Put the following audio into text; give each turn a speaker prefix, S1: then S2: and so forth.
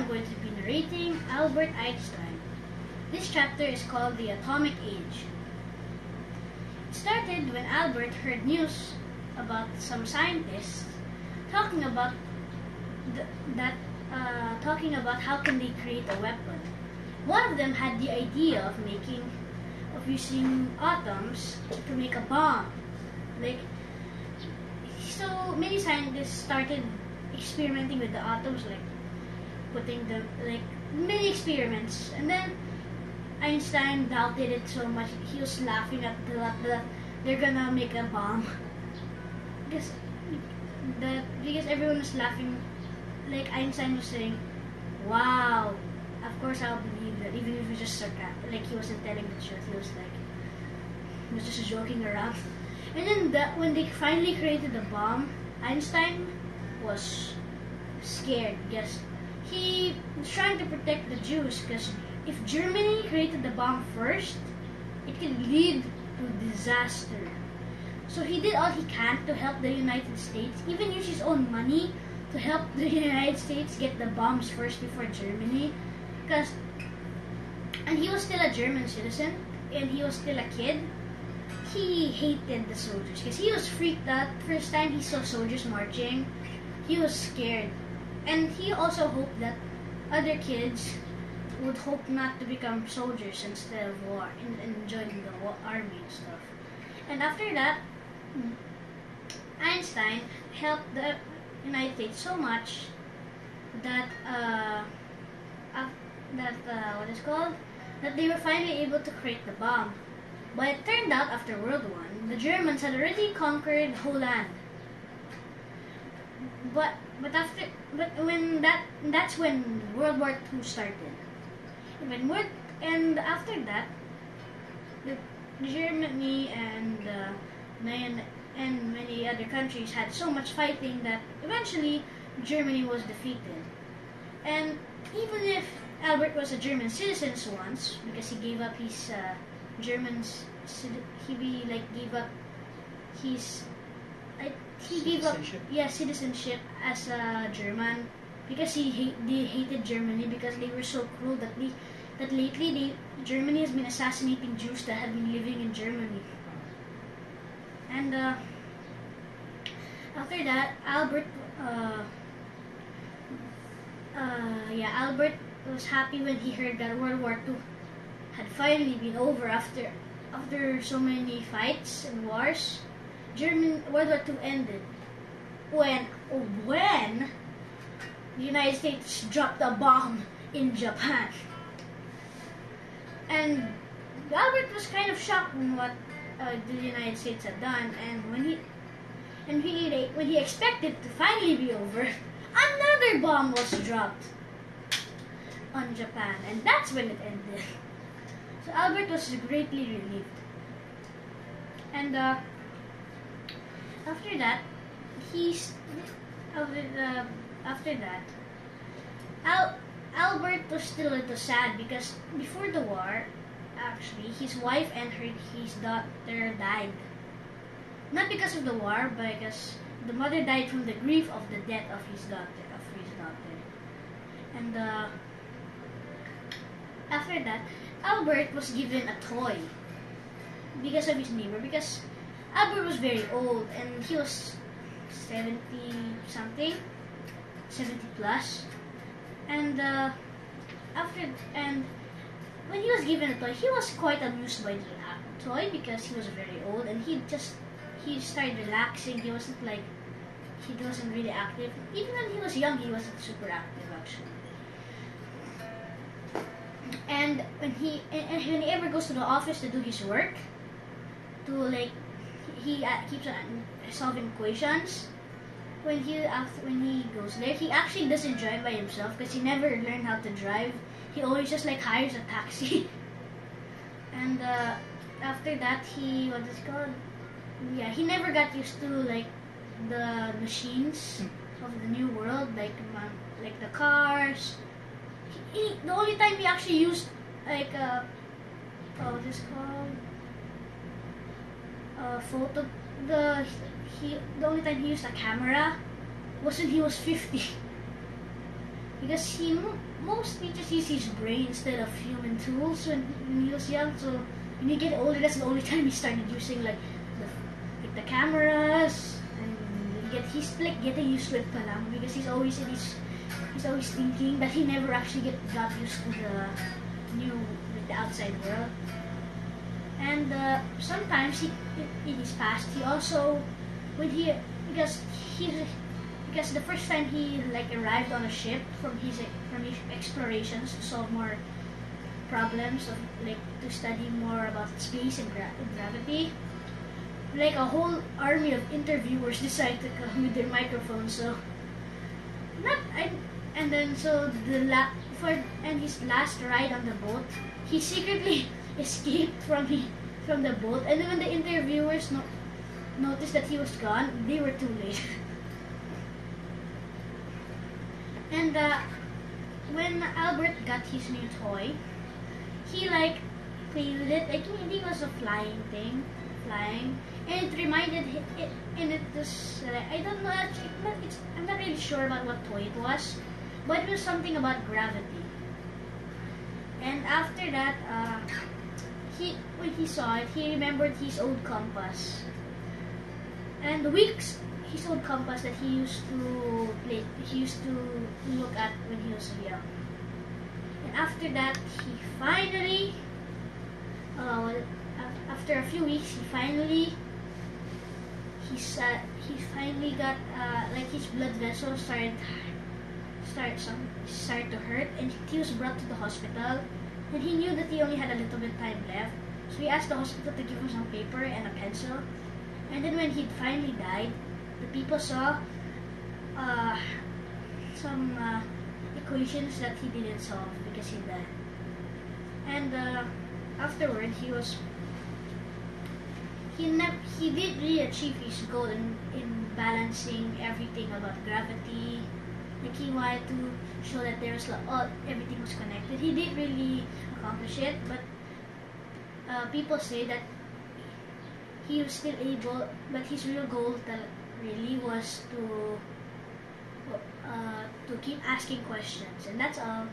S1: I'm going to be narrating Albert Einstein. This chapter is called The Atomic Age. It started when Albert heard news about some scientists talking about talking about how can they create a weapon. One of them had the idea of using atoms to make a bomb. So many scientists started experimenting with the atoms, putting them, many experiments, and then Einstein doubted it so much. He was laughing at that they're gonna make a bomb because everyone was laughing. Einstein was saying, "Wow, of course I'll believe that," even if it was just sarcastic. He wasn't telling the truth. He was just joking around. And then when they finally created the bomb, Einstein was scared because he was trying to protect the Jews, because if Germany created the bomb first, it could lead to disaster. So he did all he can to help the United States, even use his own money to help the United States get the bombs first before Germany. And he was still a German citizen, and he was still a kid. He hated the soldiers because he was freaked out. First time he saw soldiers marching, he was scared. And he also hoped that other kids would hope not to become soldiers instead of war and joining the army and stuff. And after that, Einstein helped the United States so much that that they were finally able to create the bomb. But it turned out after World War I, the Germans had already conquered the whole land. That's when World War II started. And after that, the Germany and many other countries had so much fighting that eventually Germany was defeated. And even if Albert was a German citizen once, because he gave up his citizenship as a German, because he hated Germany because they were so cruel that lately Germany has been assassinating Jews that have been living in Germany. And after that, Albert was happy when he heard that World War II had finally been over after so many fights and wars. World War II ended when the United States dropped a bomb in Japan. And Albert was kind of shocked in what the United States had done, and when he expected to finally be over, another bomb was dropped on Japan, and that's when it ended. So Albert was greatly relieved. And after that, Albert was still a little sad because before the war, actually, his wife and his daughter died. Not because of the war, but because the mother died from the grief of the death of his daughter. And after that, Albert was given a toy because of his neighbor. Because Albert was very old and he was 70 plus. And when he was given a toy, he was quite amused by the toy because he was very old and he started relaxing. He wasn't really active. Even when he was young, he wasn't super active actually. And when he ever goes to the office to do his work, he keeps on solving equations. When he goes there, he actually doesn't drive by himself because he never learned how to drive. He always just hires a taxi. And after that, he never got used to the machines of the new world, like the cars. The only time he actually used the only time he used a camera was when he was 50. because he mostly just used his brain instead of human tools when he was young. So when he get older, that's the only time he started using like the cameras, and he's like getting used to it palang, because he's always thinking that he never actually got used to the new, like, the outside world. And sometimes in his past, he also because the first time he like arrived on a ship from his explorations to solve more problems of like to study more about space and gravity, like a whole army of interviewers decided to come with their microphones. So not I and then so and his last ride on the boat, he secretly escaped from the boat, and then when the interviewers noticed that he was gone, they were too late. And when Albert got his new toy, he like played with it. I think it was a flying, and it reminded him. And it was I don't know. Actually, I'm not really sure about what toy it was, but it was something about gravity. And after that, when he saw it, he remembered his old compass, and his old compass that he used to look at when he was young. And after that, he finally, after a few weeks, he finally got like his blood vessels started to hurt, and he was brought to the hospital. And he knew that he only had a little bit of time left, so he asked the hospital to give him some paper and a pencil. And then when he finally died, the people saw some equations that he didn't solve because he died. And afterward, he did really achieve his goal in balancing everything about gravity. Like he wanted to show that everything was connected. He did really accomplish it, but people say that he was still able, but his real goal really was to keep asking questions, and that's all.